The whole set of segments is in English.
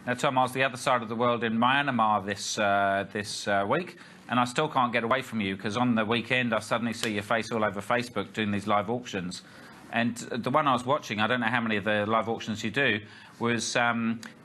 Now, Tom, I was the other side of the world in Myanmar this week, and I still can't get away from you because on the weekend I suddenly see your face all over Facebook doing these live auctions. And the one I was watching, I don't know how many of the live auctions you do, was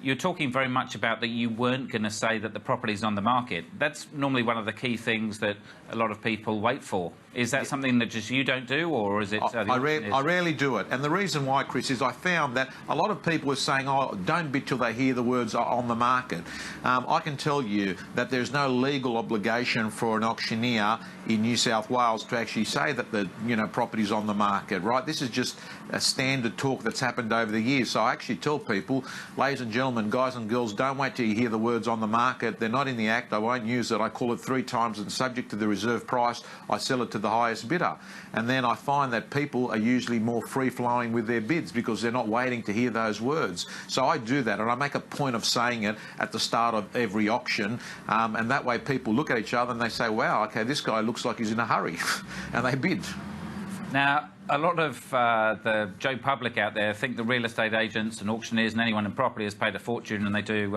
you're talking very much about that you weren't going to say that the property's on the market. That's normally one of the key things that a lot of people wait for. Is that something that just you don't do, or is it... I rarely do it. And the reason why, Chris, is I found that a lot of people are saying, oh, don't bid till they hear the words on the market. I can tell you that there's no legal obligation for an auctioneer in New South Wales to actually say that the property's on the market, right? This is just a standard talk that's happened over the years. So I actually tell people, ladies and gentlemen, guys and girls, don't wait till you hear the words on the market. They're not in the act. I won't use it. I call it 3 times, and subject to the reserve price, I sell it to the highest bidder. And then I find that people are usually more free-flowing with their bids because they're not waiting to hear those words. So I do that, and I make a point of saying it at the start of every auction, and that way people look at each other and they say, wow, okay, this guy looks like he's in a hurry, and they bid. Now, a lot of the Joe public out there think the real estate agents and auctioneers and anyone in property has paid a fortune, and they do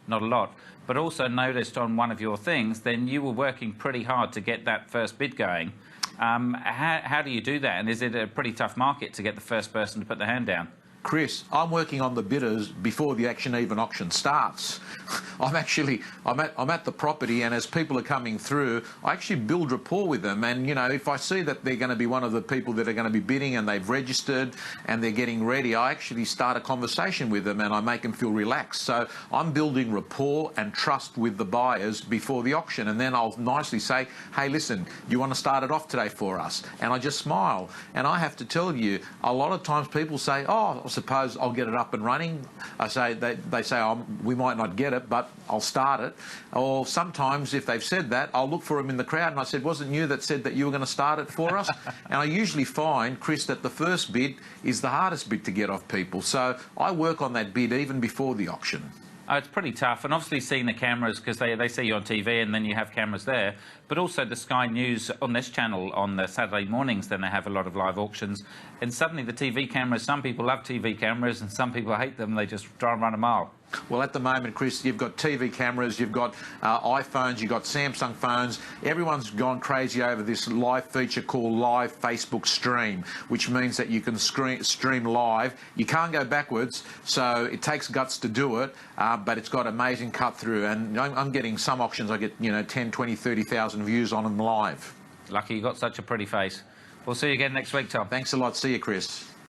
not a lot. But also noticed on one of your things, then you were working pretty hard to get that first bid going. How do you do that? And is it a pretty tough market to get the first person to put their hand down? Chris, I'm working on the bidders before the auction starts. I'm at the property, and as people are coming through, I actually build rapport with them. And if I see that they're going to be one of the people that are going to be bidding and they've registered and they're getting ready, I actually start a conversation with them and I make them feel relaxed. So I'm building rapport and trust with the buyers before the auction, and then I'll nicely say, hey, listen, you want to start it off today for us? And I just smile. And I have to tell you, a lot of times people say, oh, I suppose I'll get it up and running. I say, they say, oh, we might not get it, but I'll start it. Or sometimes if they've said that, I'll look for them in the crowd and I said, wasn't you that said that you were going to start it for us? And I usually find, Chris, that the first bid is the hardest bid to get off people. So I work on that bid even before the auction. It's pretty tough, and obviously seeing the cameras, because they see you on TV and then you have cameras there, but also the Sky News on this channel on the Saturday mornings, then they have a lot of live auctions, and suddenly the TV cameras, some people love TV cameras and some people hate them, they just try and run a mile. Well, at the moment, Chris, you've got TV cameras, you've got iPhones, you've got Samsung phones. Everyone's gone crazy over this live feature called Live Facebook Stream, which means that you can stream live. You can't go backwards, so it takes guts to do it, but it's got amazing cut-through. And I'm getting some auctions, I get 10, 20, 30,000 views on them live. Lucky you got such a pretty face. We'll see you again next week, Tom. Thanks a lot. See you, Chris.